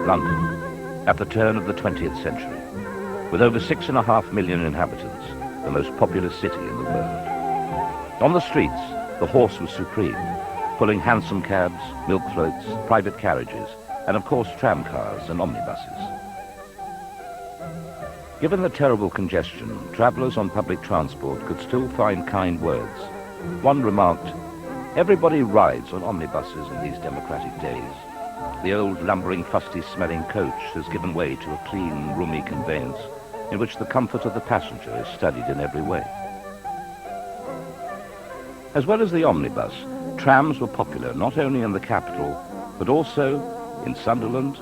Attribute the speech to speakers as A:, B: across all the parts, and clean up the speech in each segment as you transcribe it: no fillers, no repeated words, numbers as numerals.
A: London, at the turn of the 20th century, with over 6.5 million inhabitants, the most populous city in the world. On the streets, the horse was supreme, pulling hansom cabs, milk floats, private carriages, and of course tramcars and omnibuses. Given the terrible congestion, travellers on public transport could still find kind words. One remarked, "Everybody rides on omnibuses in these democratic days. The old lumbering, fusty-smelling coach has given way to a clean, roomy conveyance in which the comfort of the passenger is studied in every way." As well as the omnibus, trams were popular not only in the capital, but also in Sunderland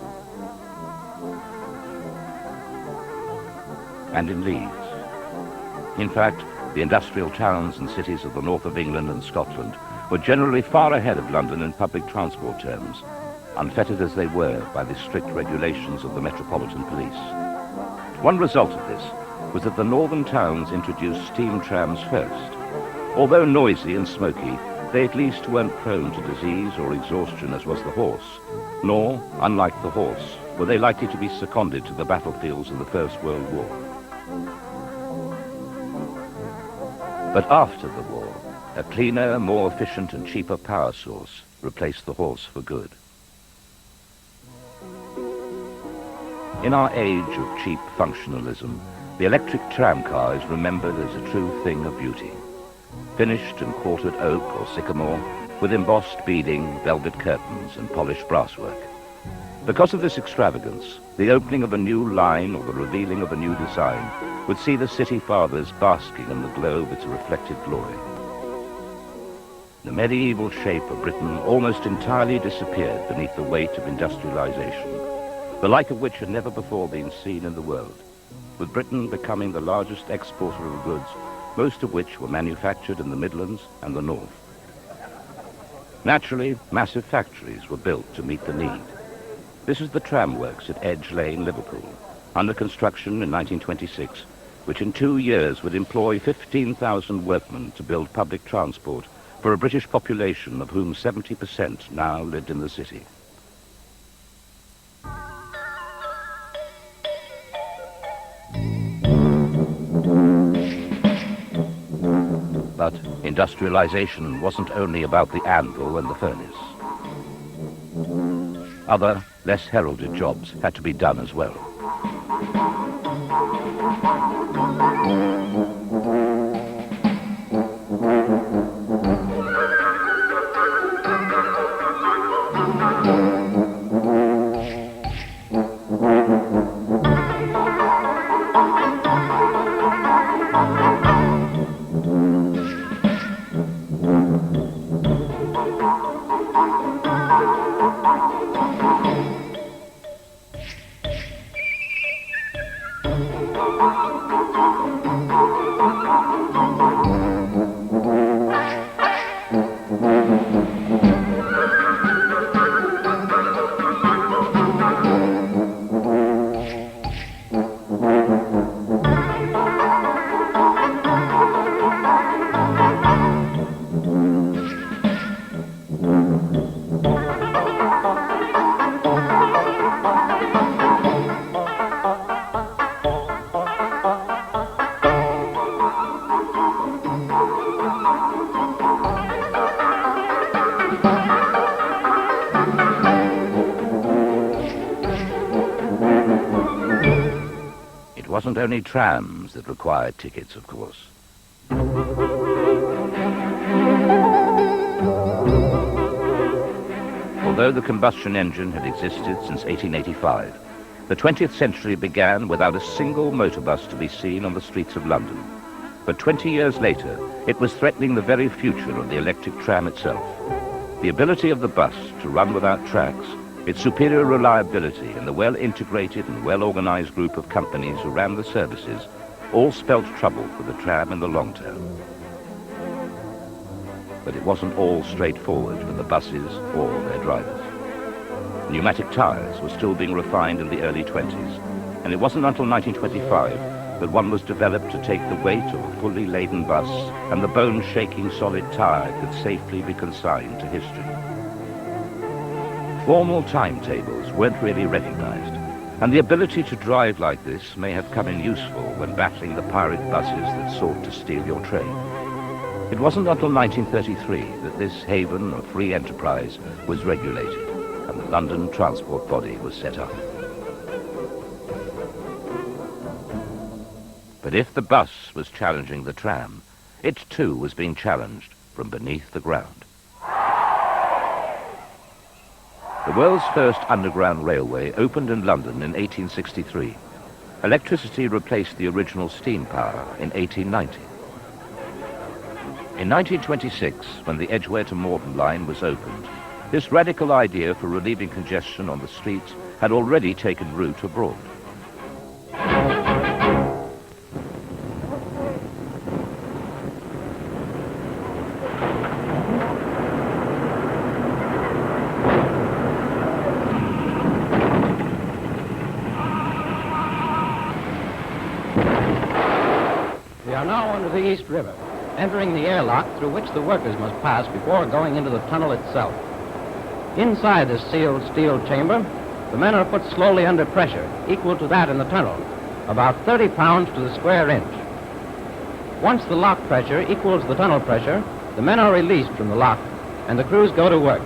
A: and in Leeds. In fact, the industrial towns and cities of the north of England and Scotland were generally far ahead of London in public transport terms, unfettered as they were by the strict regulations of the Metropolitan Police. One result of this was that the northern towns introduced steam trams first. Although noisy and smoky, they at least weren't prone to disease or exhaustion as was the horse, nor, unlike the horse, were they likely to be seconded to the battlefields of the First World War. But after the war, a cleaner, more efficient and cheaper power source replaced the horse for good. In our age of cheap functionalism, the electric tramcar is remembered as a true thing of beauty. Finished in quartered oak or sycamore, with embossed beading, velvet curtains and polished brasswork. Because of this extravagance, the opening of a new line or the revealing of a new design would see the city fathers basking in the glow of its reflected glory. The medieval shape of Britain almost entirely disappeared beneath the weight of industrialization, the like of which had never before been seen in the world, with Britain becoming the largest exporter of goods, most of which were manufactured in the Midlands and the North. Naturally, massive factories were built to meet the need. This is the tramworks at Edge Lane, Liverpool, under construction in 1926, which in 2 years would employ 15,000 workmen to build public transport for a British population of whom 70% now lived in the city. But industrialization wasn't only about the anvil and the furnace. Other, less heralded jobs had to be done as well. It wasn't only trams that required tickets, of course. Although the combustion engine had existed since 1885, the 20th century began without a single motor bus to be seen on the streets of London. But 20 years later, it was threatening the very future of the electric tram itself. The ability of the bus to run without tracks, its superior reliability, and the well-integrated and well-organized group of companies who ran the services all spelled trouble for the tram in the long term. But it wasn't all straightforward for the buses or their drivers. Pneumatic tires were still being refined in the early 20s, and it wasn't until 1925 that one was developed to take the weight of a fully laden bus, and the bone-shaking solid tire could safely be consigned to history. Formal timetables weren't really recognized, and the ability to drive like this may have come in useful when battling the pirate buses that sought to steal your train. It wasn't until 1933 that this haven of free enterprise was regulated and the London Transport Body was set up. But if the bus was challenging the tram, it too was being challenged from beneath the ground. The world's first underground railway opened in London in 1863. Electricity replaced the original steam power in 1890. In 1926, when the Edgware to Morton line was opened, this radical idea for relieving congestion on the streets had already taken root abroad.
B: We are now under the East River, entering the airlock through which the workers must pass before going into the tunnel itself. Inside this sealed steel chamber, the men are put slowly under pressure, equal to that in the tunnel, about 30 pounds to the square inch. Once the lock pressure equals the tunnel pressure, the men are released from the lock, and the crews go to work.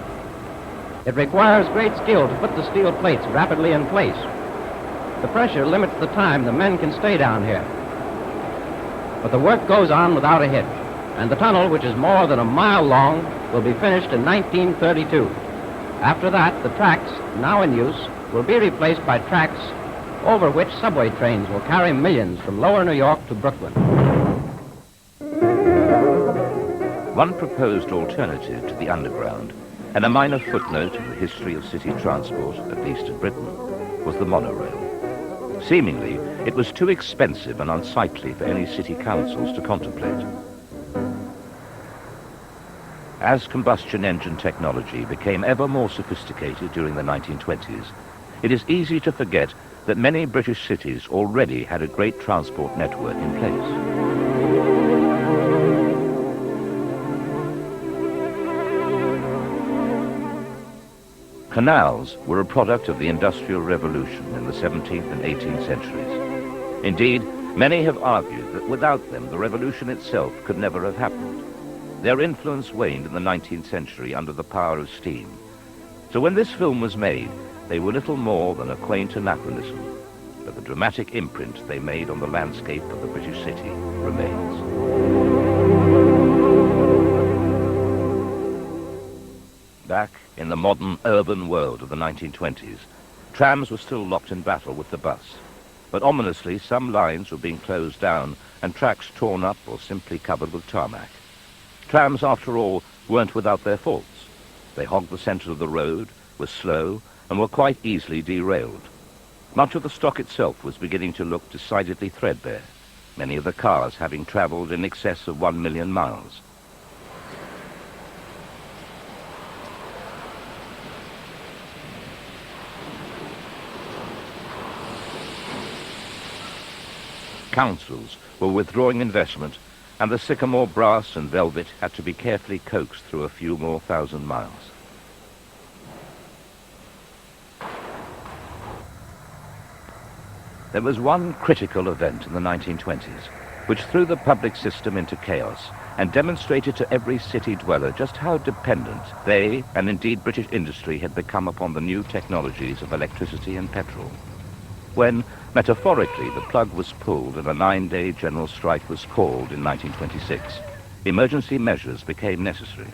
B: It requires great skill to put the steel plates rapidly in place. The pressure limits the time the men can stay down here. But the work goes on without a hitch, and the tunnel, which is more than a mile long, will be finished in 1932. After that, the tracks, now in use, will be replaced by tracks over which subway trains will carry millions from lower New York to Brooklyn.
A: One proposed alternative to the underground, and a minor footnote in the history of city transport, at least in Britain, was the monorail. Seemingly, it was too expensive and unsightly for any city councils to contemplate. As combustion engine technology became ever more sophisticated during the 1920s, it is easy to forget that many British cities already had a great transport network in place. Canals were a product of the Industrial Revolution in the 17th and 18th centuries. Indeed, many have argued that without them, the revolution itself could never have happened. Their influence waned in the 19th century under the power of steam. So when this film was made, they were little more than a quaint anachronism, but the dramatic imprint they made on the landscape of the British city remains. Back in the modern urban world of the 1920s, trams were still locked in battle with the bus. But ominously, some lines were being closed down and tracks torn up or simply covered with tarmac. Trams, after all, weren't without their faults. They hogged the centre of the road, were slow, and were quite easily derailed. Much of the stock itself was beginning to look decidedly threadbare, many of the cars having travelled in excess of 1 million miles. Councils were withdrawing investment, and the sycamore brass and velvet had to be carefully coaxed through a few more thousand miles. There was one critical event in the 1920s, which threw the public system into chaos and demonstrated to every city dweller just how dependent they, and indeed British industry, had become upon the new technologies of electricity and petrol. When, metaphorically, the plug was pulled and a 9-day general strike was called in 1926, emergency measures became necessary.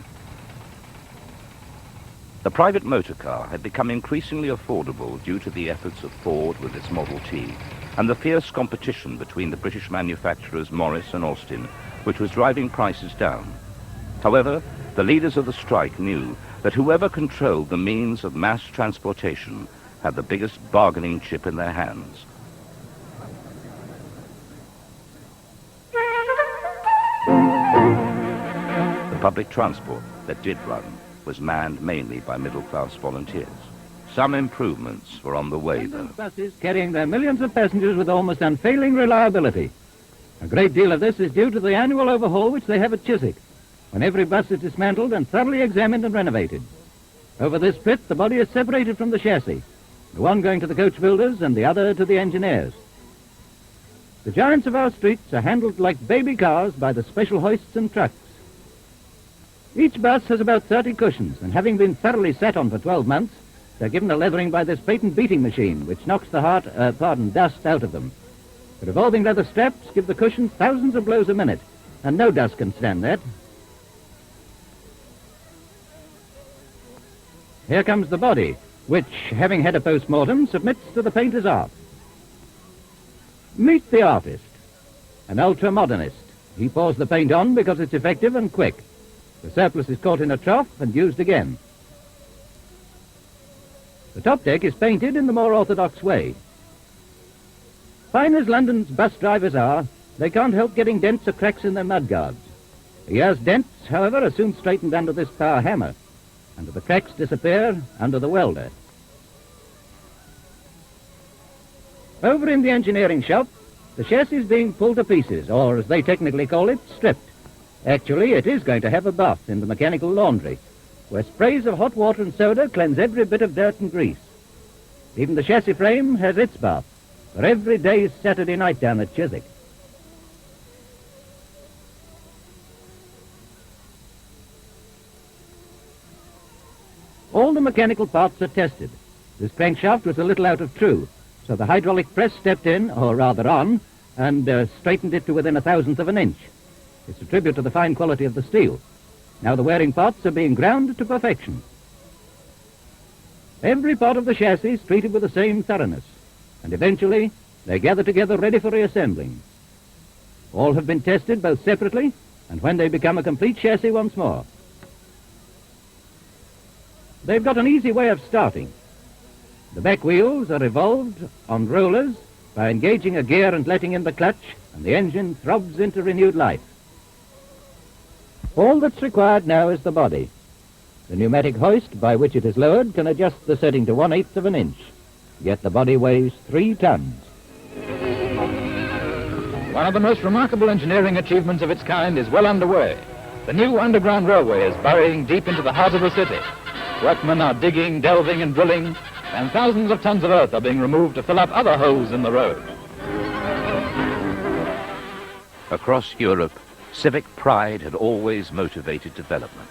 A: The private motor car had become increasingly affordable due to the efforts of Ford with its Model T and the fierce competition between the British manufacturers Morris and Austin, which was driving prices down. However, the leaders of the strike knew that whoever controlled the means of mass transportation had the biggest bargaining chip in their hands. The public transport that did run was manned mainly by middle-class volunteers. Some improvements were on the way, though.
C: Buses carrying their millions of passengers with almost unfailing reliability. A great deal of this is due to the annual overhaul which they have at Chiswick, when every bus is dismantled and thoroughly examined and renovated. Over this pit, the body is separated from the chassis, the one going to the coach builders and the other to the engineers. The giants of our streets are handled like baby cars by the special hoists and trucks. Each bus has about 30 cushions, and having been thoroughly sat on for 12 months, they're given a leathering by this patent beating machine, which knocks the dust out of them. The revolving leather straps give the cushions thousands of blows a minute, and no dust can stand that. Here comes the body, which, having had a post-mortem, submits to the painter's art. Meet the artist, an ultra-modernist. He pours the paint on because it's effective and quick. The surplus is caught in a trough and used again. The top deck is painted in the more orthodox way. Fine as London's bus drivers are, they can't help getting dents or cracks in their mudguards. A year's dents, however, are soon straightened under this power hammer, and the cracks disappear under the welder. Over in the engineering shop, the chassis is being pulled to pieces, or as they technically call it, stripped. Actually, it is going to have a bath in the mechanical laundry, where sprays of hot water and soda cleanse every bit of dirt and grease. Even the chassis frame has its bath, for every day's Saturday night down at Chiswick. All the mechanical parts are tested. This crankshaft was a little out of true, so the hydraulic press stepped in, or rather on, and straightened it to within 1/1000th of an inch. It's a tribute to the fine quality of the steel. Now the wearing parts are being ground to perfection. Every part of the chassis is treated with the same thoroughness, and eventually they gather together ready for reassembling. All have been tested both separately and when they become a complete chassis once more. They've got an easy way of starting. The back wheels are revolved on rollers by engaging a gear and letting in the clutch, and the engine throbs into renewed life. All that's required now is the body. The pneumatic hoist by which it is lowered can adjust the setting to 1/8 of an inch, yet the body weighs 3 tons.
D: One of the most remarkable engineering achievements of its kind is well underway. The new underground railway is burying deep into the heart of the city. Workmen are digging, delving, and drilling, and thousands of tons of earth are being removed to fill up other holes in the road.
A: Across Europe, civic pride had always motivated development.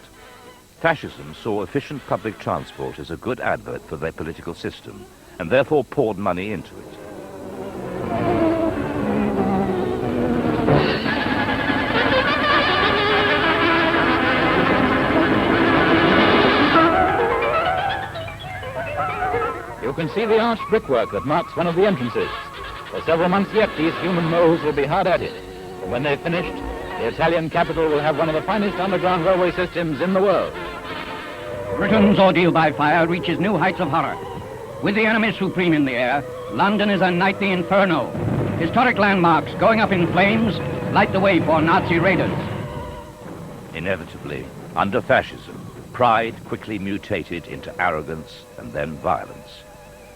A: Fascism saw efficient public transport as a good advert for their political system, and therefore poured money into it.
D: You can see the arched brickwork that marks one of the entrances. For several months yet, these human moles will be hard at it. And when they've finished, the Italian capital will have one of the finest underground railway systems in the world.
B: Britain's ordeal by fire reaches new heights of horror. With the enemy supreme in the air, London is a nightly inferno. Historic landmarks going up in flames light the way for Nazi raiders.
A: Inevitably, under fascism, pride quickly mutated into arrogance and then violence.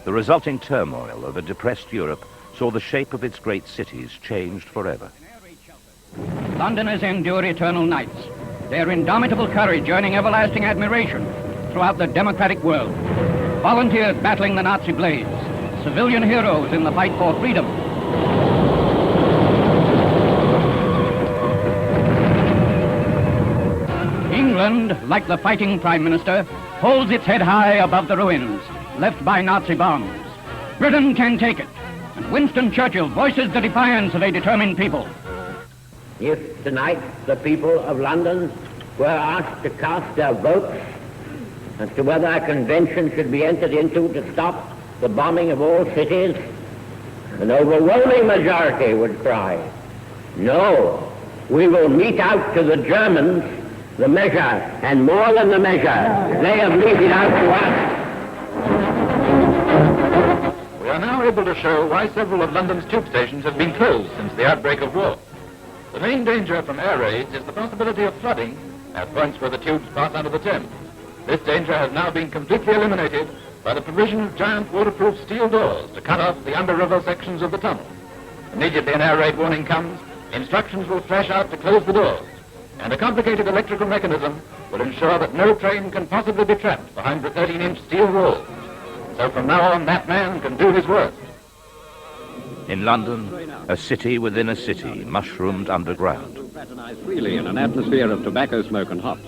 A: The resulting turmoil of a depressed Europe saw the shape of its great cities changed forever.
B: Londoners endure eternal nights, their indomitable courage earning everlasting admiration throughout the democratic world. Volunteers battling the Nazi blaze, civilian heroes in the fight for freedom. England, like the fighting Prime Minister, holds its head high above the ruins left by Nazi bombs. Britain can take it, and Winston Churchill voices the defiance of a determined people.
E: If tonight the people of London were asked to cast their votes as to whether a convention should be entered into to stop the bombing of all cities, an overwhelming majority would cry, no, we will mete out to the Germans the measure, and more than the measure they have meted out to us.
D: We are now able to show why several of London's tube stations have been closed since the outbreak of war. The main danger from air raids is the possibility of flooding at points where the tubes pass under the Thames. This danger has now been completely eliminated by the provision of giant waterproof steel doors to cut off the under-river sections of the tunnel. Immediately an air raid warning comes, instructions will flash out to close the doors. and a complicated electrical mechanism will ensure that no train can possibly be trapped behind the 13-inch steel wall. So from now on, that man can do his work.
A: In London, a city within a city, mushroomed underground.
F: Fraternize freely in an atmosphere of tobacco smoke and hops.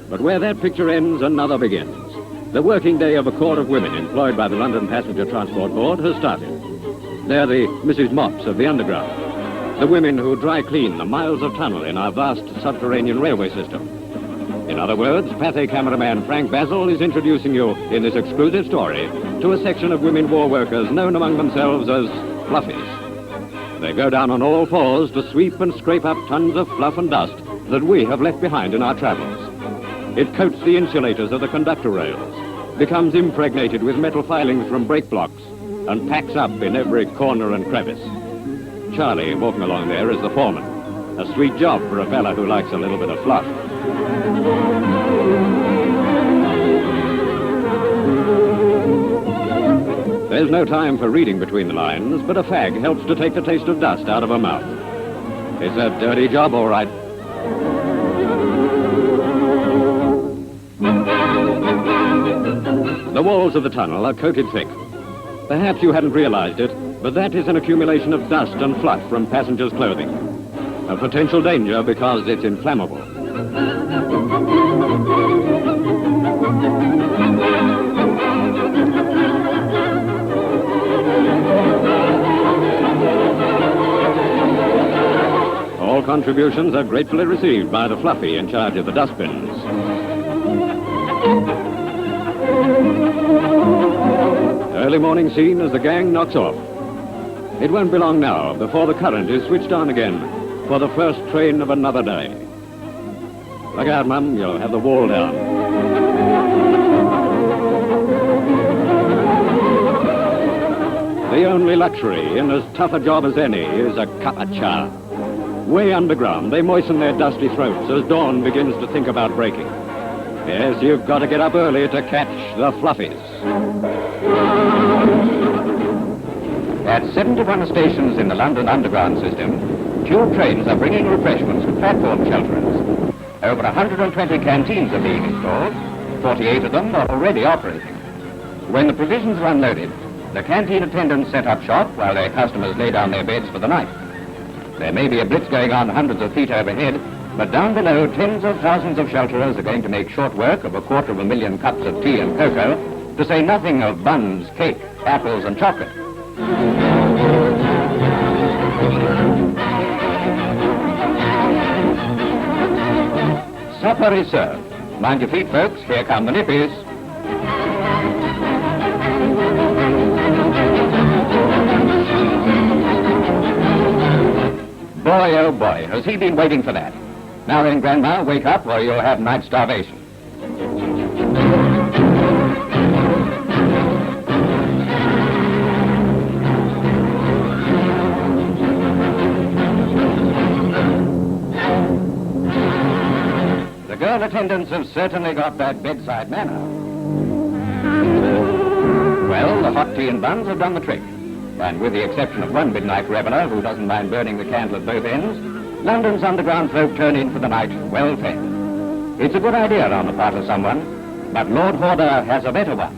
F: But where that picture ends, another begins. The working day of a corps of women employed by the London Passenger Transport Board has started. They're the Mrs. Mops of the Underground, the women who dry clean the miles of tunnel in our vast subterranean railway system. In other words, Pathe cameraman Frank Basil is introducing you in this exclusive story to a section of women war workers known among themselves as fluffies. They go down on all fours to sweep and scrape up tons of fluff and dust that we have left behind in our travels. It coats the insulators of the conductor rails, becomes impregnated with metal filings from brake blocks, and packs up in every corner and crevice. Charlie, walking along there, is the foreman. A sweet job for a fella who likes a little bit of fluff. There's no time for reading between the lines, but a fag helps to take the taste of dust out of her mouth. It's a dirty job, all right. The walls of the tunnel are coated thick. Perhaps you hadn't realized it, but that is an accumulation of dust and fluff from passengers' clothing. A potential danger because it's inflammable. All contributions are gratefully received by the fluffy in charge of the dustbins. Early morning scene as the gang knocks off. It won't be long now before the current is switched on again for the first train of another day. Look out, Mum, you'll have the wall down. The only luxury in as tough a job as any is a cup of cha. Way underground, they moisten their dusty throats as dawn begins to think about breaking. Yes, you've got to get up early to catch the fluffies.
B: At 71 stations in the London Underground system, tube trains are bringing refreshments to platform shelterers. Over 120 canteens are being installed. 48 of them are already operating. When the provisions are unloaded, the canteen attendants set up shop while their customers lay down their beds for the night. There may be a blitz going on hundreds of feet overhead, but down below, tens of thousands of shelterers are going to make short work of 250,000 cups of tea and cocoa, to say nothing of buns, cake, apples, and chocolate. Supper is served. Mind your feet, folks. Here come the nippies. Boy, oh boy, has he been waiting for that. Now then, Grandma, wake up or you'll have night starvation. The girl attendants have certainly got that bedside manner. Well, the hot tea and buns have done the trick. And with the exception of one midnight reveller who doesn't mind burning the candle at both ends, London's underground folk turn in for the night well fed. It's a good idea on the part of someone, but Lord Horder has a better one.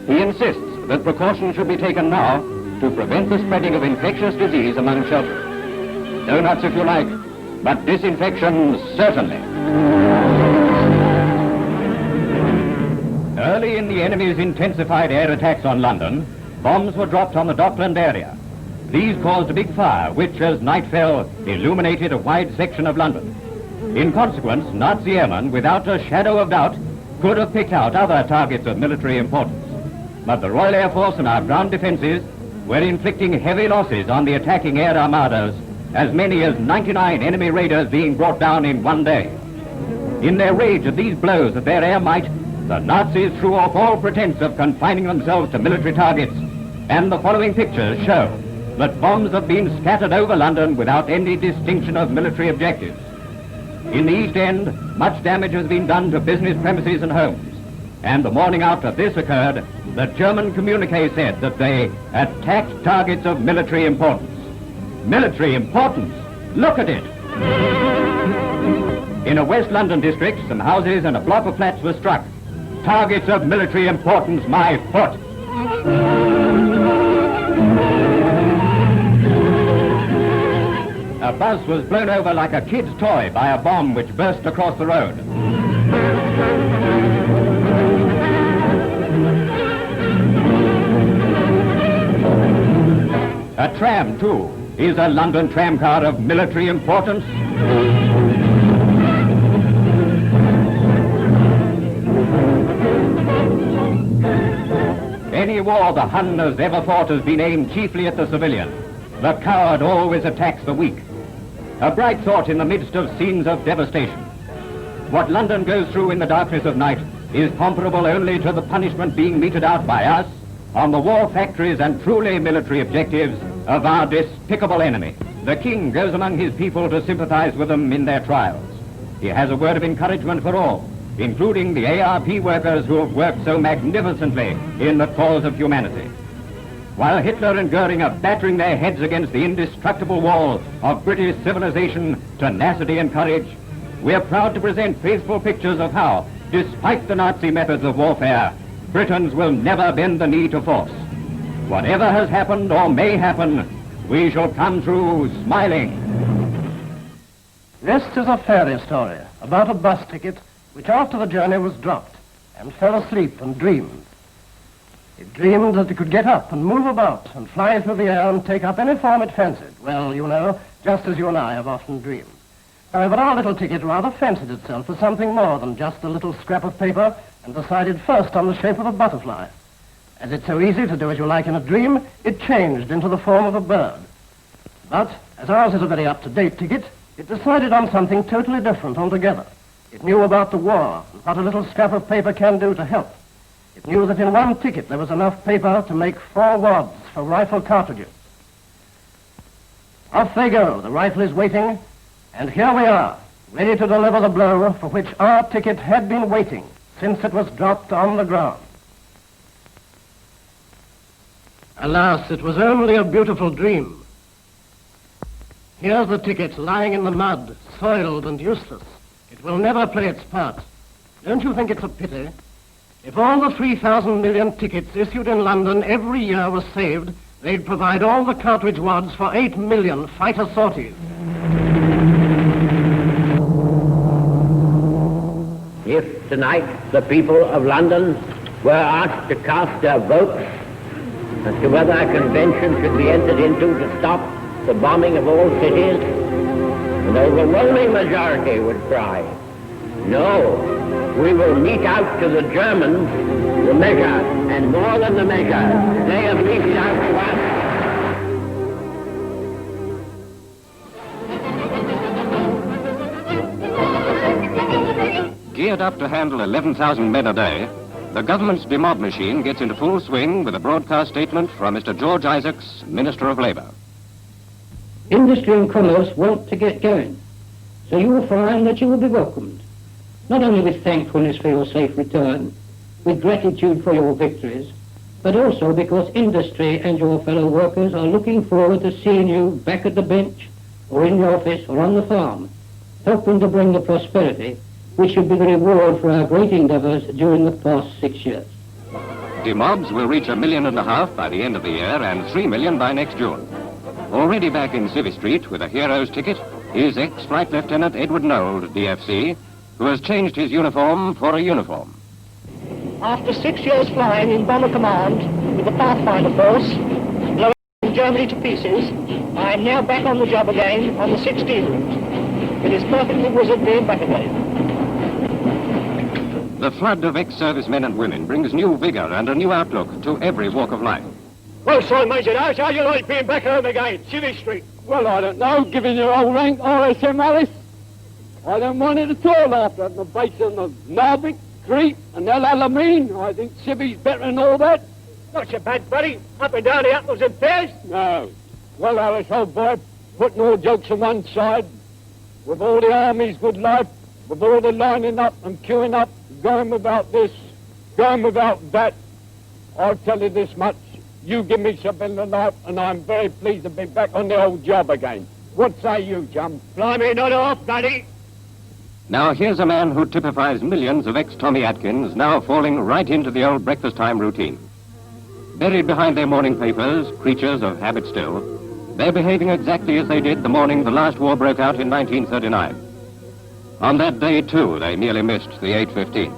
B: He insists that precautions should be taken now to prevent the spreading of infectious disease among shelterers. Donuts if you like, but disinfection certainly. Early in the enemy's intensified air attacks on London, bombs were dropped on the Dockland area. These caused a big fire, which, as night fell, illuminated a wide section of London. In consequence, Nazi airmen, without a shadow of doubt, could have picked out other targets of military importance. But the Royal Air Force and our ground defences were inflicting heavy losses on the attacking air armadas, as many as 99 enemy raiders being brought down in one day. In their rage at these blows at their air might, the Nazis threw off all pretense of confining themselves to military targets, and the following pictures show that bombs have been scattered over London without any distinction of military objectives. In the East End, much damage has been done to business premises and homes. And the morning after this occurred, the German communique said that they attacked targets of military importance. Military importance? Look at it!
F: In a West London district, some houses and a block of flats were struck. Targets of military importance, my foot. A bus was blown over like a kid's toy by a bomb which burst across the road. A tram, too. Is a London tramcar of military importance? Any war the Hun has ever fought has been aimed chiefly at the civilian. The coward always attacks the weak. A bright thought in the midst of scenes of devastation. What London goes through in the darkness of night is comparable only to the punishment being meted out by us on the war factories and truly military objectives of our despicable enemy. The king goes among his people to sympathize with them in their trials. He has a word of encouragement for all, including the ARP workers who have worked so magnificently in the cause of humanity. While Hitler and Goering are battering their heads against the indestructible wall of British civilization, tenacity and courage, we are proud to present faithful pictures of how, despite the Nazi methods of warfare, Britons will never bend the knee to force. Whatever has happened or may happen, we shall come through smiling.
G: This is a fairy story about a bus ticket which after the journey was dropped and fell asleep and dreamed. It dreamed that it could get up and move about and fly through the air and take up any form it fancied. Well, you know, just as you and I have often dreamed. However, our little ticket rather fancied itself for something more than just a little scrap of paper and decided first on the shape of a butterfly. As it's so easy to do as you like in a dream, it changed into the form of a bird. But, as ours is a very up-to-date ticket, it decided on something totally different altogether. It knew about the war and what a little scrap of paper can do to help. It knew that in one ticket there was enough paper to make 4 wads for rifle cartridges. Off they go. The rifle is waiting, and here we are, ready to deliver the blow for which our ticket had been waiting since it was dropped on the ground. Alas, it was only a beautiful dream. Here's the ticket lying in the mud, soiled and useless. It will never play its part. Don't you think it's a pity? If all the 3,000 million tickets issued in London every year were saved, they'd provide all the cartridge wads for 8 million fighter sorties.
E: If tonight the people of London were asked to cast their votes as to whether a convention should be entered into to stop the bombing of all cities, an overwhelming majority would cry, no, we will mete out to the Germans the measure, and more than the measure, they have meted out to us.
F: Geared up to handle 11,000 men a day, the government's demob machine gets into full swing with a broadcast statement from Mr. George Isaacs, Minister of Labour.
H: Industry and commerce want to get going, so you will find that you will be welcomed, not only with thankfulness for your safe return, with gratitude for your victories, but also because industry and your fellow workers are looking forward to seeing you back at the bench, or in the office, or on the farm, helping to bring the prosperity which should be the reward for our great endeavours during the past 6 years.
F: Demobs will reach 1.5 million by the end of the year and 3 million by next June. Already back in Civvy Street with a hero's ticket is ex-Flight Lieutenant Edward Nold, DFC, who has changed his uniform for a uniform.
I: After 6 years flying in Bomber Command with the Pathfinder Force, blowing Germany to pieces, I am now back on the job again on the 16 route. It is perfectly wizard being back again.
F: The flood of ex-servicemen and women brings new vigour and a new outlook to every walk of life.
I: Well, so Major Dowse, how do you like being back home again, Civvy Street?
J: Well, I don't know, given your old rank, RSM Alice. I don't mind it at all after the base of the Narvik, Crete and El Alamein. I think Civvy's better than all that.
I: Not so bad, buddy. Up and down the apples and pears.
J: No. Well, Alice, old boy, putting all jokes on one side, with all the army's good life, with all the lining up and queuing up, going without this, going without that, I'll tell you this much. You give me something in life, and I'm very pleased to be back on the old job again. What say you, chum?
I: Blimey, not off, buddy.
F: Now here's a man who typifies millions of ex-Tommy Atkins now falling right into the old breakfast time routine. Buried behind their morning papers, creatures of habit still, they're behaving exactly as they did the morning the last war broke out in 1939. On that day, too, they nearly missed the 8:15.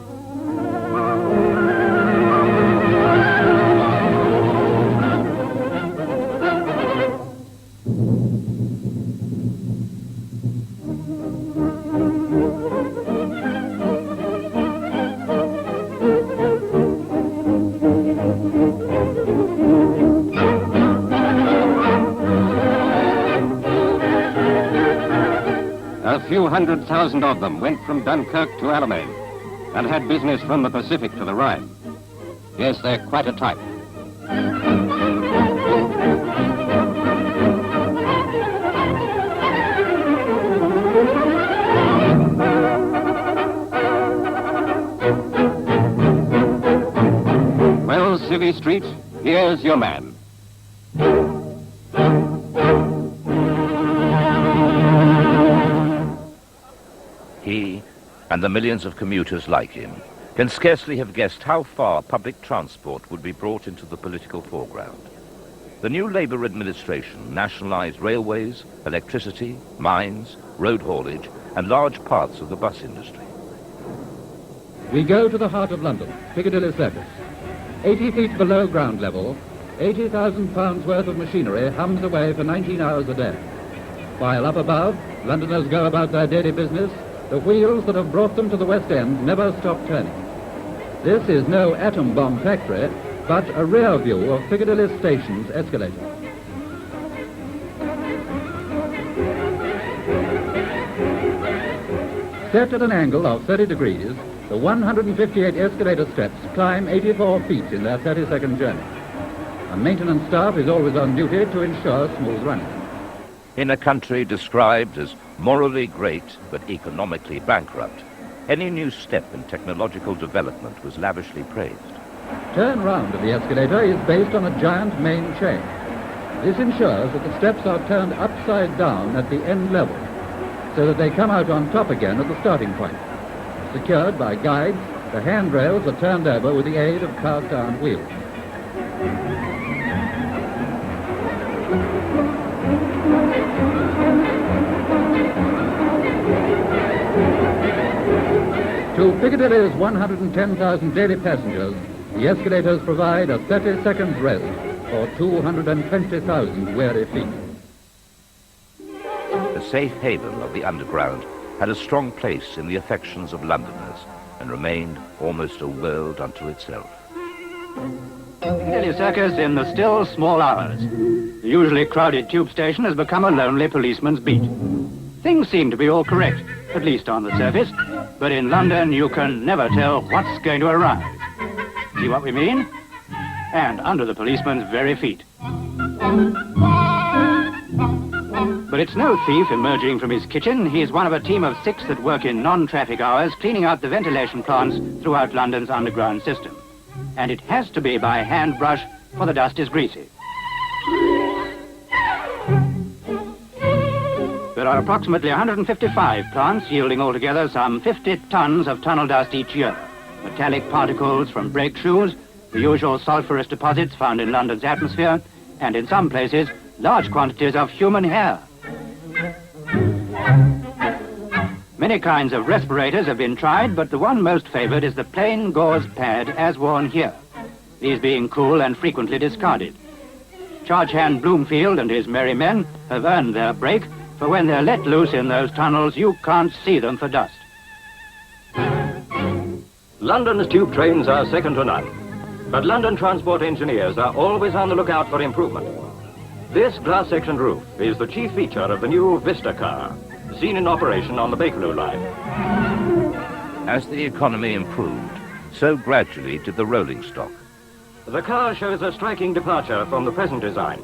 F: A few 100,000 of them went from Dunkirk to Alamein and had business from the Pacific to the Rhine. Yes, they're quite a type. Well, Civvy Street, here's your man.
A: He, and the millions of commuters like him, can scarcely have guessed how far public transport would be brought into the political foreground. The new Labour administration nationalised railways, electricity, mines, road haulage, and large parts of the bus industry.
B: We go to the heart of London, Piccadilly Circus. 80 feet below ground level, 80,000 pounds worth of machinery hums away for 19 hours a day. While up above, Londoners go about their daily business, the wheels that have brought them to the West End never stop turning. This is no atom bomb factory, but a rear view of Piccadilly Station's escalator. Set at an angle of 30 degrees, the 158 escalator steps climb 84 feet in their 30-second journey. A maintenance staff is always on duty to ensure smooth running.
A: In a country described as morally great but economically bankrupt, any new step in technological development was lavishly praised.
B: Turn round of the escalator is based on a giant main chain. This ensures that the steps are turned upside down at the end level, so that they come out on top again at the starting point. Secured by guides, the handrails are turned over with the aid of cast-iron wheels. To Piccadilly's 110,000 daily passengers, the escalators provide a 30-second rest for 220,000 weary feet.
A: The safe haven of the underground had a strong place in the affections of Londoners and remained almost a world unto itself.
K: Piccadilly Circus in the still small hours. The usually crowded tube station has become a lonely policeman's beat. Things seem to be all correct, at least on the surface, but in London you can never tell what's going to arrive. See what we mean? And under the policeman's very feet. But it's no thief emerging from his kitchen. He's one of a team of 6 that work in non-traffic hours, cleaning out the ventilation plants throughout London's underground system. And it has to be by hand brush, for the dust is greasy. There are approximately 155 plants, yielding altogether some 50 tons of tunnel dust each year. Metallic particles from brake shoes, the usual sulphurous deposits found in London's atmosphere, and in some places, large quantities of human hair. Many kinds of respirators have been tried, but the one most favored is the plain gauze pad as worn here, these being cool and frequently discarded. Charge hand Bloomfield and his merry men have earned their break, for when they're let loose in those tunnels, you can't see them for dust.
F: London's tube trains are second to none, but London transport engineers are always on the lookout for improvement. This glass-sectioned roof is the chief feature of the new Vista car, seen in operation on the Bakerloo line.
A: As the economy improved, so gradually did the rolling stock.
F: The car shows a striking departure from the present design.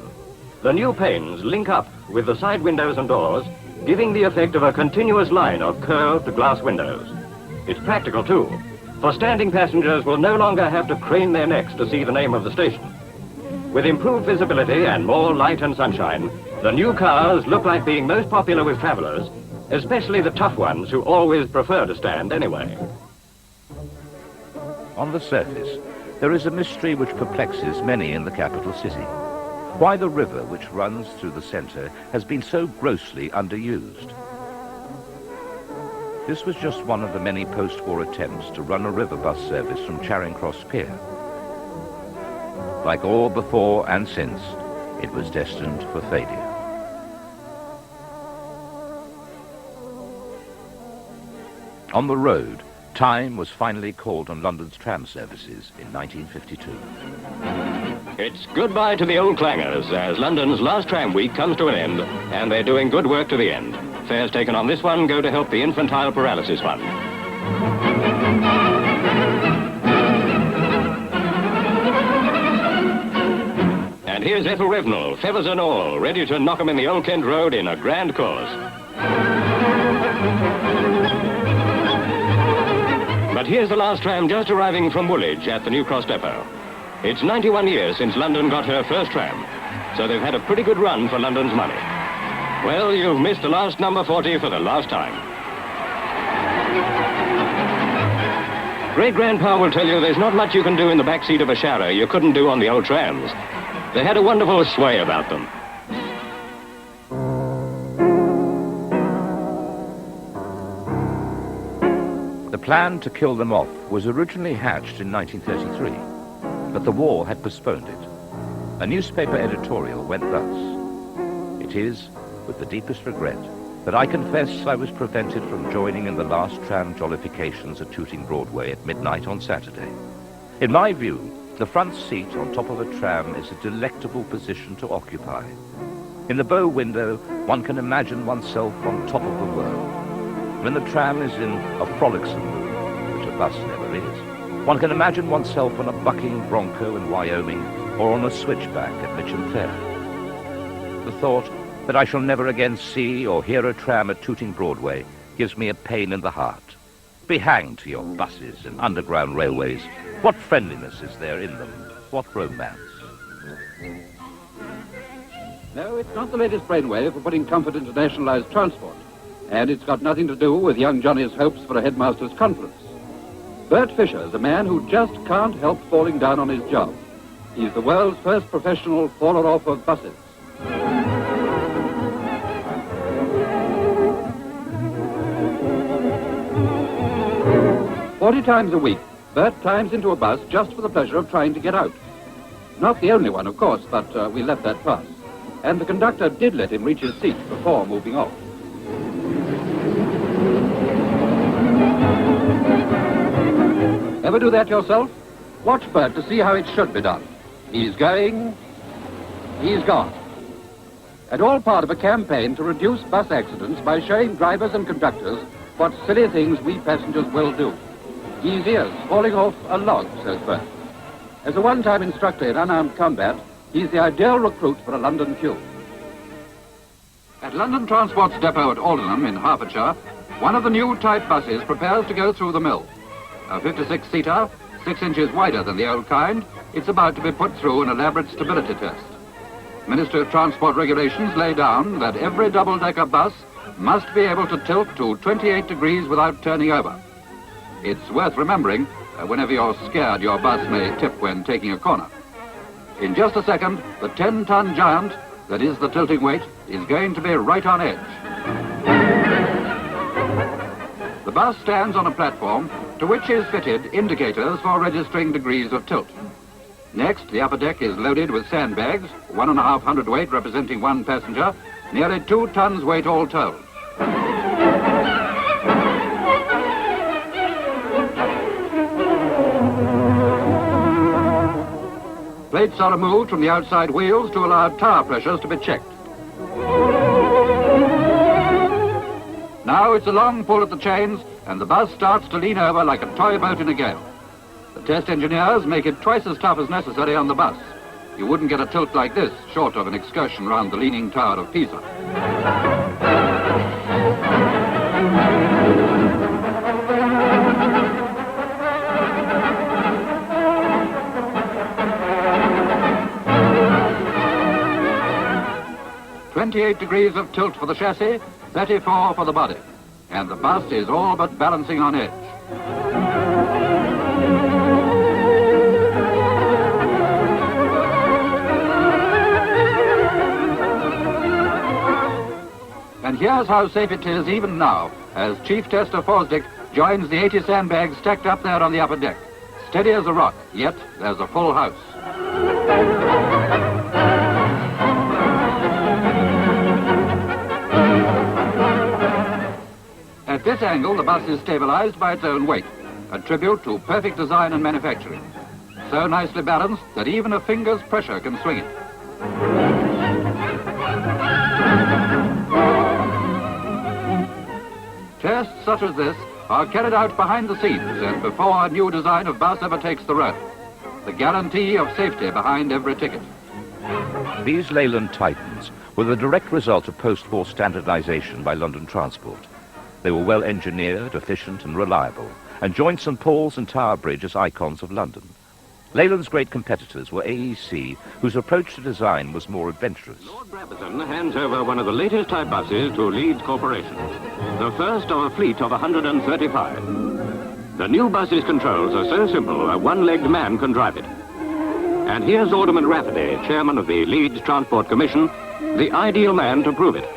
F: The new panes link up with the side windows and doors, giving the effect of a continuous line of curved glass windows. It's practical, too, for standing passengers will no longer have to crane their necks to see the name of the station. With improved visibility and more light and sunshine, the new cars look like being most popular with travelers, especially the tough ones who always prefer to stand anyway.
A: On the surface, there is a mystery which perplexes many in the capital city. Why the river which runs through the centre has been so grossly underused. This was just one of the many post-war attempts to run a river bus service from Charing Cross Pier. Like all before and since, it was destined for failure. On the road, time was finally called on London's tram services in 1952.
F: It's goodbye to the old clangers as London's last tram week comes to an end, and they're doing good work to the end. Fares taken on this one go to help the Infantile Paralysis Fund. And here's Ethel Revenell, feathers and all, ready to knock 'em in the Old Kent Road in a grand cause. But here's the last tram just arriving from Woolwich at the New Cross Depot. It's 91 years since London got her first tram, so they've had a pretty good run for London's money. Well, you've missed the last number 40 for the last time. Great-grandpa will tell you there's not much you can do in the back seat of a shower you couldn't do on the old trams. They had a wonderful sway about them.
A: The plan to kill them off was originally hatched in 1933, but the war had postponed it. A newspaper editorial went thus: "It is, with the deepest regret, that I confess I was prevented from joining in the last tram jollifications at Tooting Broadway at midnight on Saturday. In my view, the front seat on top of a tram is a delectable position to occupy. In the bow window, one can imagine oneself on top of the world. When the tram is in a frolicsome mood, which a bus never is, one can imagine oneself on a bucking bronco in Wyoming or on a switchback at Mitcham Fair. The thought that I shall never again see or hear a tram at Tooting Broadway gives me a pain in the heart. Be hanged to your buses and underground railways. What friendliness is there in them? What romance?"
L: No, it's not the latest brainwave for putting comfort into nationalised transport. And it's got nothing to do with young Johnny's hopes for a headmaster's conference. Bert Fisher's a man who just can't help falling down on his job. He's the world's first professional faller off of buses. "40 times a week, Bert climbs into a bus just for the pleasure of trying to get out. Not the only one, of course, but we let that pass. And the conductor did let him reach his seat before moving off. Ever do that yourself? Watch Bert to see how it should be done. He's going, he's gone. And all part of a campaign to reduce bus accidents by showing drivers and conductors what silly things we passengers will do. Easy as falling off a log, says Bert. As a one-time instructor in unarmed combat, he's the ideal recruit for a London queue. At London Transport's depot at Aldenham in Hertfordshire, one of the new type buses prepares to go through the mill. A 56-seater, 6 inches wider than the old kind, it's about to be put through an elaborate stability test. Ministry of Transport regulations lay down that every double-decker bus must be able to tilt to 28 degrees without turning over. It's worth remembering whenever you're scared your bus may tip when taking a corner. In just a second, the 10-ton giant, that is the tilting weight, is going to be right on edge. The bus stands on a platform to which is fitted indicators for registering degrees of tilt. Next, the upper deck is loaded with sandbags, 1.5 hundredweight representing one passenger, nearly 2 tons weight all told. Plates are removed from the outside wheels to allow tire pressures to be checked. Now it's a long pull at the chains, and the bus starts to lean over like a toy boat in a gale. The test engineers make it twice as tough as necessary on the bus. You wouldn't get a tilt like this short of an excursion round the Leaning Tower of Pisa. "28 degrees of tilt for the chassis, 34 for the body, and the bus is all but balancing on edge. And here's how safe it is even now, as Chief Tester Fosdick joins the 80 sandbags stacked up there on the upper deck. Steady as a rock, yet there's a full house. At this angle, the bus is stabilized by its own weight, a tribute to perfect design and manufacturing. So nicely balanced that even a finger's pressure can swing it. Tests such as this are carried out behind the scenes and before a new design of bus ever takes the road. The guarantee of safety behind every ticket.
A: These Leyland Titans were the direct result of post-war standardization by London Transport. They were well engineered, efficient and reliable, and joined St Paul's and Tower Bridge as icons of London. Leyland's great competitors were AEC, whose approach to design was more adventurous.
F: Lord Brabazon hands over one of the latest type buses to Leeds Corporation, the first of a fleet of 135. The new bus's controls are so simple a one-legged man can drive it. And here's Alderman Rafferty, chairman of the Leeds Transport Commission, the ideal man to prove it.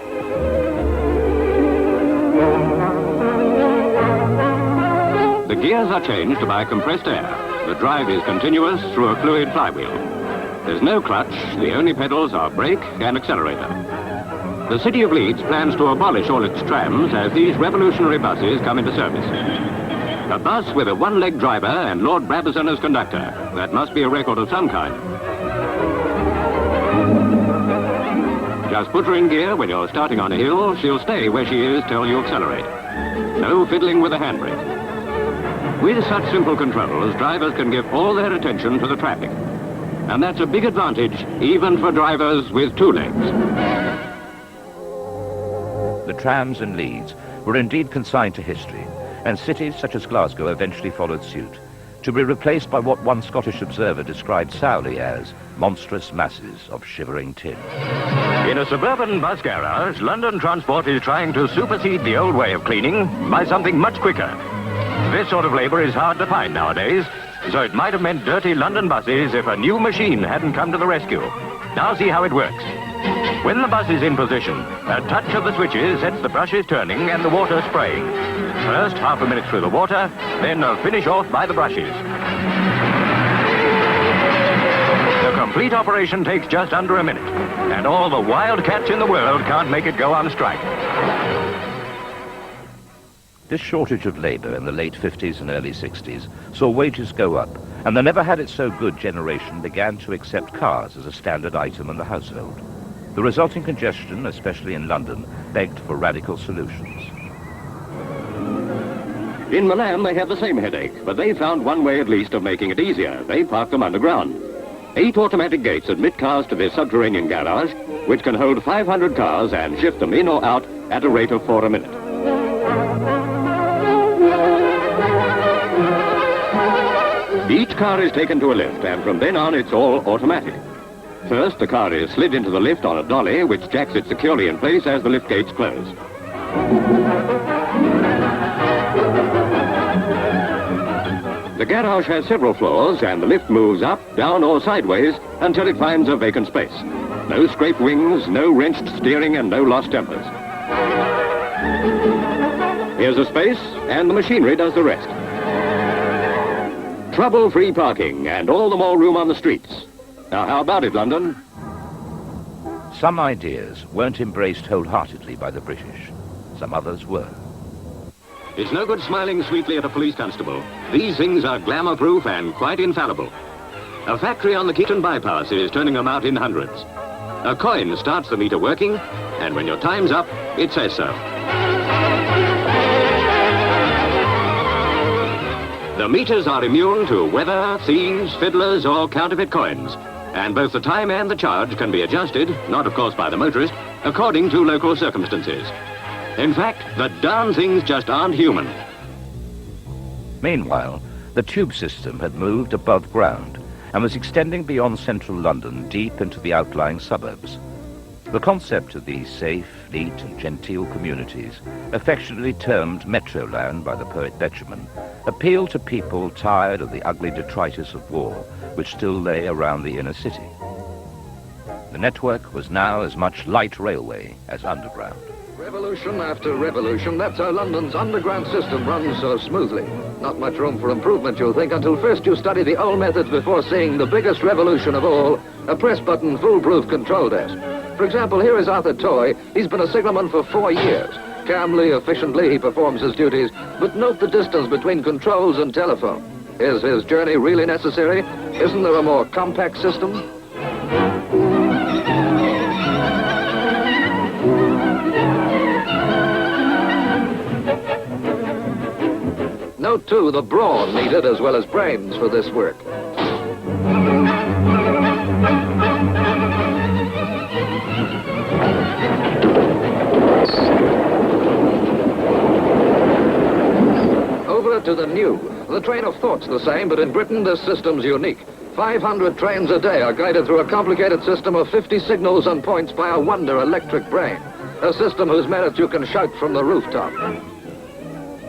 F: The gears are changed by compressed air. The drive is continuous through a fluid flywheel. There's no clutch, the only pedals are brake and accelerator. The City of Leeds plans to abolish all its trams as these revolutionary buses come into service. A bus with a one-leg driver and Lord Brabazon as conductor. That must be a record of some kind. Just put her in gear when you're starting on a hill. She'll stay where she is till you accelerate. No fiddling with the handbrake. With such simple controls, drivers can give all their attention to the traffic. And that's a big advantage, even for drivers with two legs.
A: The trams in Leeds were indeed consigned to history, and cities such as Glasgow eventually followed suit, to be replaced by what one Scottish observer described sourly as monstrous masses of shivering tin.
M: In a suburban bus garage, London Transport is trying to supersede the old way of cleaning by something much quicker. This sort of labor is hard to find nowadays, so it might have meant dirty London buses if a new machine hadn't come to the rescue. Now see how it works. When the bus is in position, a touch of the switches sets the brushes turning and the water spraying. First, half a minute through the water, then a finish off by the brushes. The complete operation takes just under a minute, and all the wildcats in the world can't make it go on strike.
A: This shortage of labour in the late 50s and early 60s saw wages go up, and the never-had-it-so-good generation began to accept cars as a standard item in the household. The resulting congestion, especially in London, begged for radical solutions.
F: In Milan, they have the same headache, but they found one way at least of making it easier. They park them underground. 8 automatic gates admit cars to this subterranean garage, which can hold 500 cars and shift them in or out at a rate of 4 a minute. Each car is taken to a lift, and from then on it's all automatic. First, the car is slid into the lift on a dolly, which jacks it securely in place as the lift gates close. The garage has several floors, and the lift moves up, down, or sideways until it finds a vacant space. No scraped wings, no wrenched steering, and no lost tempers. Here's a space, and the machinery does the rest. Trouble-free parking, and all the more room on the streets. Now, how about it, London?
A: Some ideas weren't embraced wholeheartedly by the British. Some others were.
F: It's no good smiling sweetly at a police constable. These things are glamour-proof and quite infallible. A factory on the Keaton bypass is turning them out in hundreds. A coin starts the meter working, and when your time's up, it says so. The meters are immune to weather, thieves, fiddlers, or counterfeit coins. And both the time and the charge can be adjusted, not of course by the motorist, according to local circumstances. In fact, the darn things just aren't human.
A: Meanwhile, the tube system had moved above ground and was extending beyond central London deep into the outlying suburbs. The concept of these safe, neat and genteel communities, affectionately termed Metroland by the poet Betjeman, appealed to people tired of the ugly detritus of war which still lay around the inner city. The network was now as much light railway as underground.
L: Revolution after revolution, that's how London's underground system runs so smoothly. Not much room for improvement, you'll think, until first you study the old methods before seeing the biggest revolution of all, a press-button, foolproof control desk. For example, here is Arthur Toy. He's been a signalman for 4 years. Calmly, efficiently, he performs his duties, but note the distance between controls and telephone. Is his journey really necessary? Isn't there a more compact system? Note, too, the brawn needed as well as brains for this work. Over to the new. The train of thought's the same, but in Britain this system's unique. 500 trains a day are guided through a complicated system of 50 signals and points by a wonder electric brain. A system whose merits you can shout from the rooftop.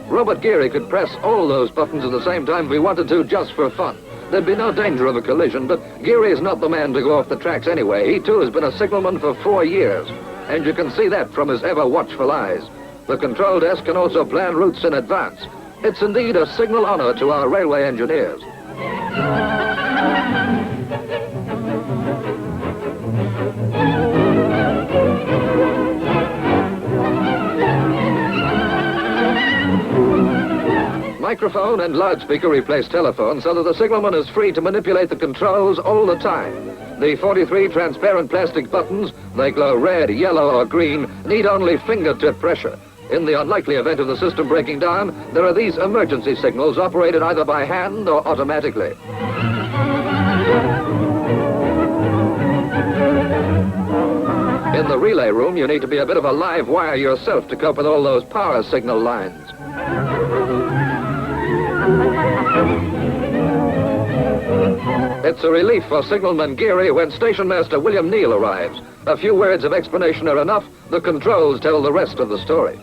L: Robert Geary could press all those buttons at the same time if he wanted to, just for fun. There'd be no danger of a collision, but Geary is not the man to go off the tracks anyway. He, too, has been a signalman for 4 years, and you can see that from his ever-watchful eyes. The control desk can also plan routes in advance. It's indeed a signal honor to our railway engineers. Microphone and loudspeaker replace telephone so that the signalman is free to manipulate the controls all the time. The 43 transparent plastic buttons, they glow red, yellow or green, need only fingertip pressure. In the unlikely event of the system breaking down, there are these emergency signals operated either by hand or automatically. In the relay room, you need to be a bit of a live wire yourself to cope with all those power signal lines. It's a relief for signalman Geary when station master William Neal arrives. A few words of explanation are enough. The controls tell the rest of the story.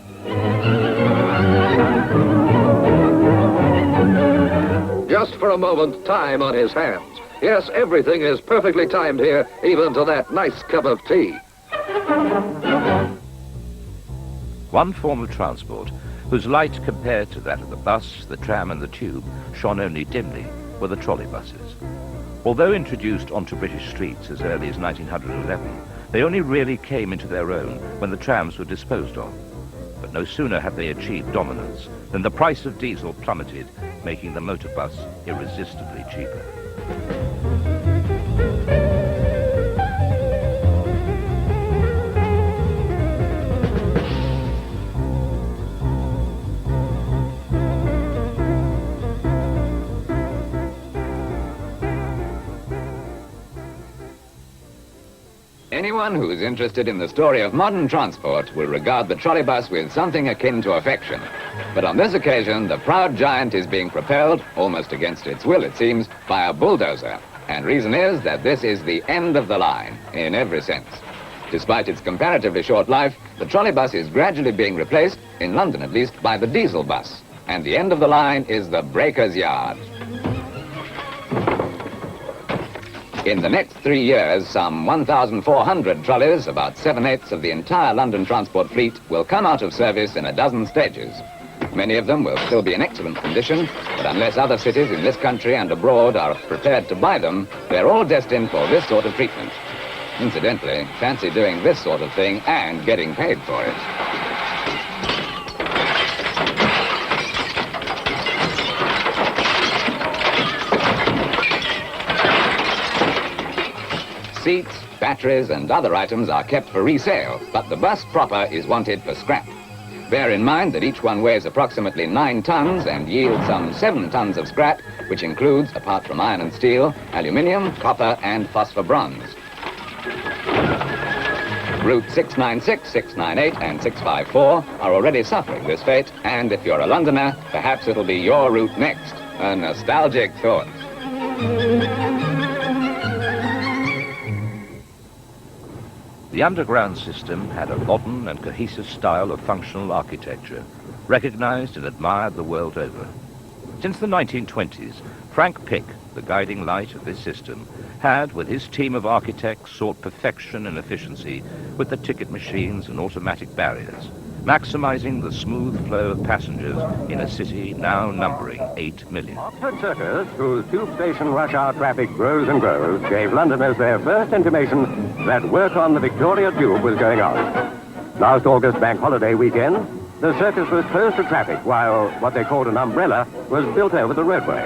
L: Just for a moment, time on his hands. Yes, everything is perfectly timed here, even to that nice cup of tea.
A: One form of transport whose light compared to that of the bus, the tram and the tube shone only dimly were the trolley buses. Although introduced onto British streets as early as 1911, they only really came into their own when the trams were disposed of. But no sooner had they achieved dominance than the price of diesel plummeted, making the motor bus irresistibly cheaper.
N: Anyone who's interested in the story of modern transport will regard the trolley bus with something akin to affection. But on this occasion, the proud giant is being propelled, almost against its will it seems, by a bulldozer. And reason is that this is the end of the line, in every sense. Despite its comparatively short life, the trolley bus is gradually being replaced, in London at least, by the diesel bus. And the end of the line is the breaker's yard. In the next 3 years, some 1,400 trolleys, about 7/8 of the entire London transport fleet, will come out of service in a dozen stages. Many of them will still be in excellent condition, but unless other cities in this country and abroad are prepared to buy them, they're all destined for this sort of treatment. Incidentally, fancy doing this sort of thing and getting paid for it. Seats, batteries and other items are kept for resale, but the bus proper is wanted for scrap. Bear in mind that each one weighs approximately 9 tons and yields some 7 tons of scrap, which includes, apart from iron and steel, aluminium, copper and phosphor bronze. Route 696, 698 and 654 are already suffering this fate, and if you're a Londoner, perhaps it'll be your route next. A nostalgic thought.
A: The The underground system had a modern and cohesive style of functional architecture, recognized and admired the world over. Since the 1920s, Frank Pick, the guiding light of this system, had, with his team of architects, sought perfection and efficiency with the ticket machines and automatic barriers, maximizing the smooth flow of passengers in a city now numbering 8 million.
O: Oxford Circus, whose tube station rush hour traffic grows and grows, gave Londoners their first intimation that work on the Victoria Tube was going on. Last August bank holiday weekend, the circus was closed to traffic while what they called an umbrella was built over the roadway.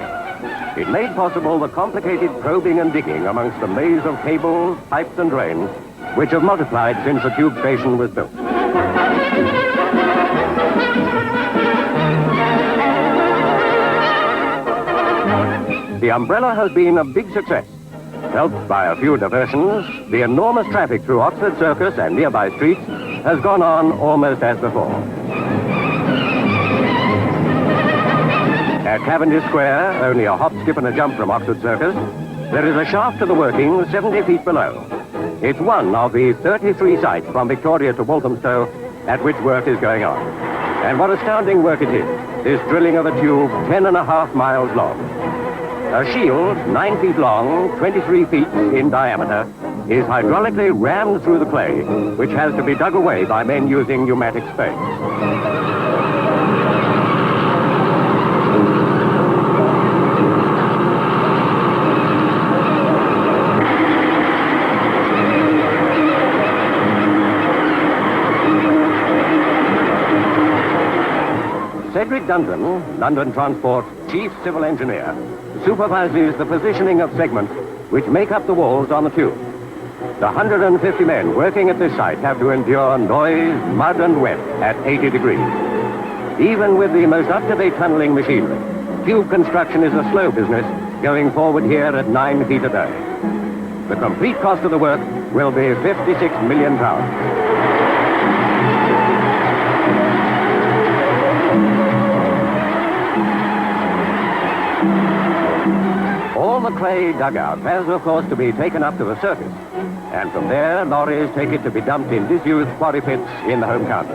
O: It made possible the complicated probing and digging amongst the maze of cables, pipes and drains, which have multiplied since the tube station was built. The umbrella has been a big success. Helped by a few diversions, the enormous traffic through Oxford Circus and nearby streets has gone on almost as before. At Cavendish Square, only a hop, skip and a jump from Oxford Circus, there is a shaft to the working 70 feet below. It's one of the 33 sites from Victoria to Walthamstow at which work is going on. And what astounding work it is, this drilling of a tube 10.5 miles long. A shield 9 feet long, 23 feet in diameter, is hydraulically rammed through the clay, which has to be dug away by men using pneumatic spades. Cedric Dundon, London Transport Chief Civil Engineer, supervises the positioning of segments which make up the walls on the tube. The 150 men working at this site have to endure noise, mud and wet at 80 degrees. Even with the most up-to-date tunneling machinery, tube construction is a slow business, going forward here at 9 feet a day. The complete cost of the work will be £56 million. All the clay dug out has, of course, to be taken up to the surface. And from there, lorries take it to be dumped in disused quarry pits in the home county.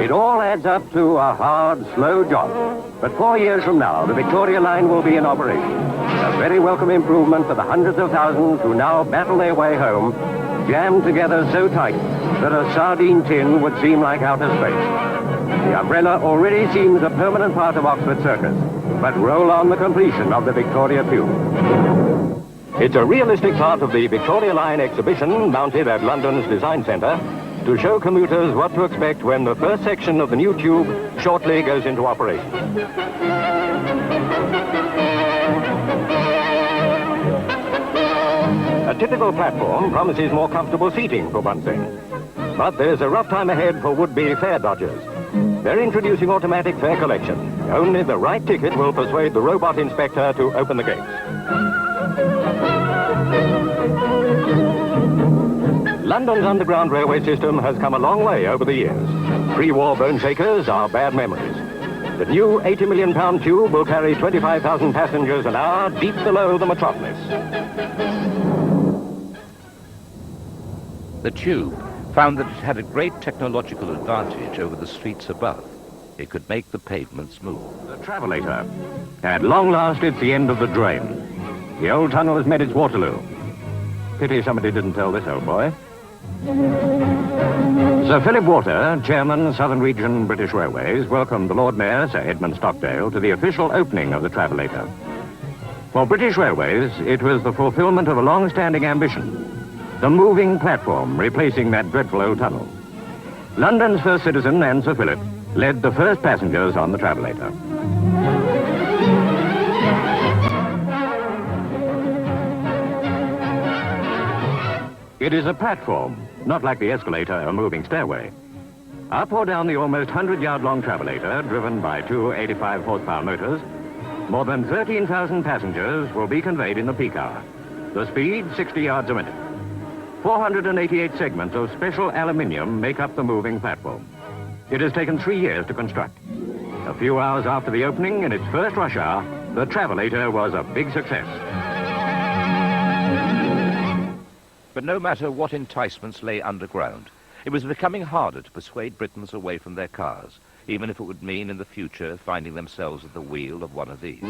O: It all adds up to a hard, slow job. But 4 years from now, the Victoria Line will be in operation. A very welcome improvement for the hundreds of thousands who now battle their way home, jammed together so tight that a sardine tin would seem like outer space. The umbrella already seems a permanent part of Oxford Circus, but roll on the completion of the Victoria Tube.
M: It's a realistic part of the Victoria Line exhibition mounted at London's Design Centre to show commuters what to expect when the first section of the new tube shortly goes into operation. A typical platform promises more comfortable seating, for one thing. But there's a rough time ahead for would-be fare dodgers. They're introducing automatic fare collection. Only the right ticket will persuade the robot inspector to open the gates. London's underground railway system has come a long way over the years. Pre-war bone shakers are bad memories. The new £80 million tube will carry 25,000 passengers an hour deep below the metropolis.
A: The tube found that it had a great technological advantage over the streets above. It could make the pavements move.
O: The Travelator. At long last, it's the end of the drain. The old tunnel has met its Waterloo. Pity somebody didn't tell this old boy. Sir Philip Water, Chairman, Southern Region British Railways, welcomed the Lord Mayor, Sir Edmund Stockdale, to the official opening of the Travelator. For British Railways, it was the fulfillment of a long-standing ambition. The moving platform replacing that dreadful old tunnel. London's first citizen and Sir Philip led the first passengers on the Travelator. It is a platform, not like the escalator or moving stairway. Up or down the almost 100-yard-long Travelator, driven by two 85-horsepower motors, more than 13,000 passengers will be conveyed in the peak hour. The speed, 60 yards a minute. 488 segments of special aluminium make up the moving platform. It has taken 3 years to construct. A few hours after the opening, in its first rush hour, the Travelator was a big success.
A: But no matter what enticements lay underground, it was becoming harder to persuade Britons away from their cars, even if it would mean in the future finding themselves at the wheel of one of these.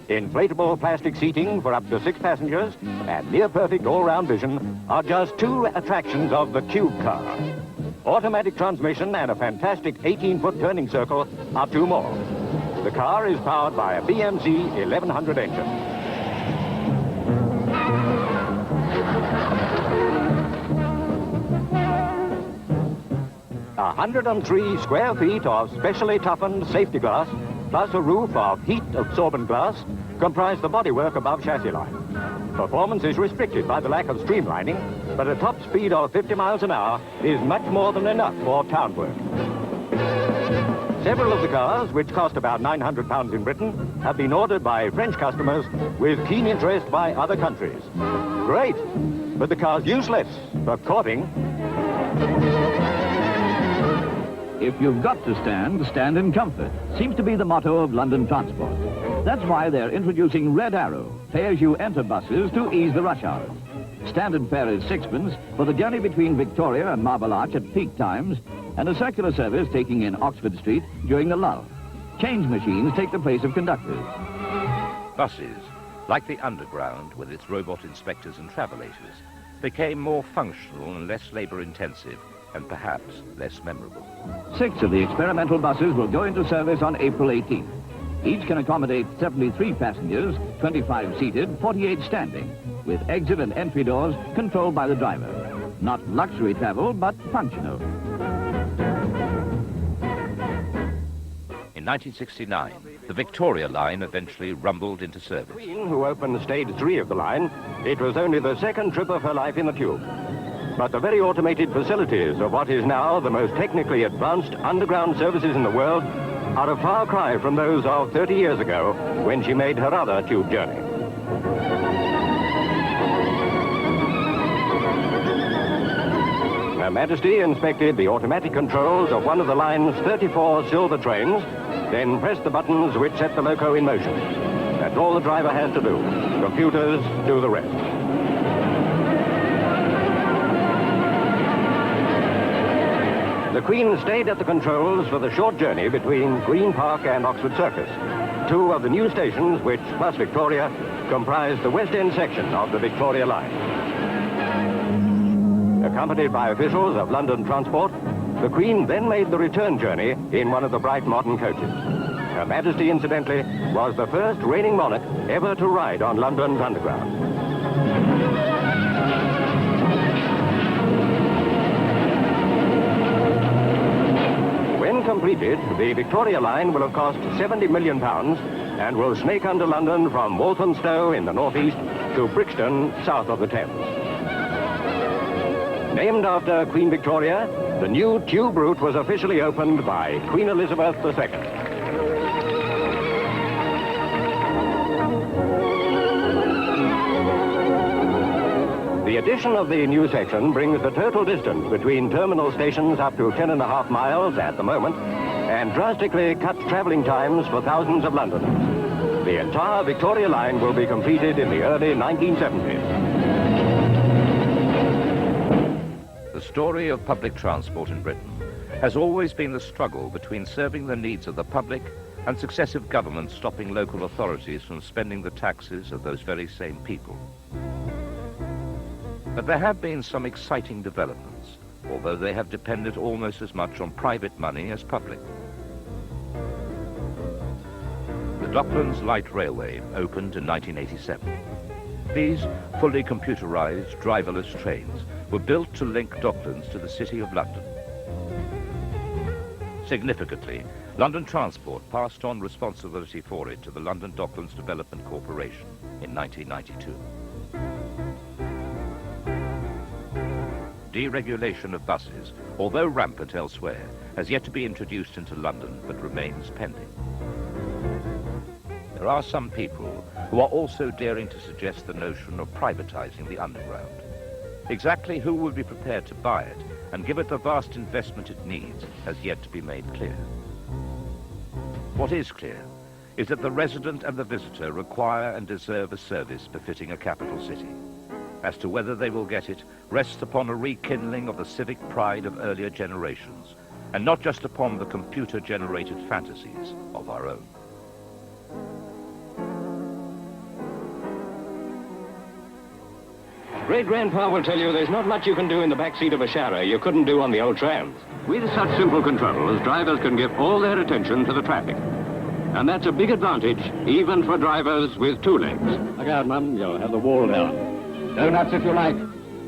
O: Inflatable plastic seating for up to 6 passengers and near-perfect all-round vision are just 2 attractions of the Tube car. Automatic transmission and a fantastic 18-foot turning circle are 2 more. The car is powered by a BMC 1100 engine. 103 square feet of specially toughened safety glass, plus a roof of heat-absorbent glass, comprise the bodywork above chassis line. Performance is restricted by the lack of streamlining, but a top speed of 50 miles an hour is much more than enough for town work. Several of the cars, which cost about £900 in Britain, have been ordered by French customers with keen interest by other countries. Great, but the car's useless for courting.
C: If you've got to stand, stand in comfort. Seems to be the motto of London Transport. That's why they're introducing Red Arrow, pay-as-you-enter buses to ease the rush hours. Standard fare is 6pence for the journey between Victoria and Marble Arch at peak times, and a circular service taking in Oxford Street during the lull. Change machines take the place of conductors.
A: Buses, like the Underground with its robot inspectors and travellators, became more functional and less labour-intensive, and perhaps less memorable.
C: 6 of the experimental buses will go into service on April 18th. Each can accommodate 73 passengers, 25 seated, 48 standing, with exit and entry doors controlled by the driver. Not luxury travel, but functional.
A: In 1969, the Victoria line eventually rumbled into service.
O: Queen, who opened stage 3 of the line, it was only the second trip of her life in the Tube. But the very automated facilities of what is now the most technically advanced underground services in the world are a far cry from those of 30 years ago when she made her other Tube journey. Her Majesty inspected the automatic controls of one of the line's 34 silver trains, then pressed the buttons which set the loco in motion. That's all the driver has to do. Computers do the rest. The Queen stayed at the controls for the short journey between Green Park and Oxford Circus, 2 of the new stations which, plus Victoria, comprise the West End section of the Victoria line. Accompanied by officials of London Transport, the Queen then made the return journey in one of the bright modern coaches. Her Majesty, incidentally, was the first reigning monarch ever to ride on London's Underground. Completed, the Victoria line will have cost £70 million and will snake under London from Walthamstow in the northeast to Brixton south of the Thames. Named after Queen Victoria, the new Tube route was officially opened by Queen Elizabeth II. The addition of the new section brings the total distance between terminal stations up to 10.5 miles at the moment and drastically cuts travelling times for thousands of Londoners. The entire Victoria line will be completed in the early 1970s.
A: The story of public transport in Britain has always been the struggle between serving the needs of the public and successive governments stopping local authorities from spending the taxes of those very same people. But there have been some exciting developments, although they have depended almost as much on private money as public. The Docklands Light Railway opened in 1987. These fully computerized, driverless trains were built to link Docklands to the City of London. Significantly, London Transport passed on responsibility for it to the London Docklands Development Corporation in 1992. Deregulation of buses, although rampant elsewhere, has yet to be introduced into London, but remains pending. There are some people who are also daring to suggest the notion of privatizing the Underground. Exactly who will be prepared to buy it and give it the vast investment it needs has yet to be made clear. What is clear is that the resident and the visitor require and deserve a service befitting a capital city. As to whether they will get it rests upon a rekindling of the civic pride of earlier generations, and not just upon the computer-generated fantasies of our own.
F: Great-grandpa will tell you there's not much you can do in the back seat of a Shara you couldn't do on the old trams.
M: With such simple controls, drivers can give all their attention to the traffic. And that's a big advantage, even for drivers with two legs.
F: Look out, Mum, you'll have the wall down.
K: Donuts if you like,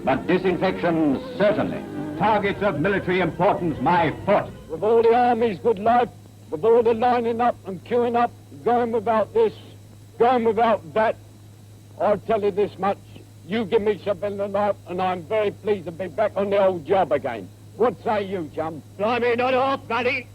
K: but disinfection certainly. Targets of military importance, my foot.
J: With all the army's good life, with all the lining up and queuing up, going without this, going without that, I'll tell you this much. You give me something tonight, and I'm very pleased to be back on the old job again. What say you, chum?
I: Blimey, not half, buddy.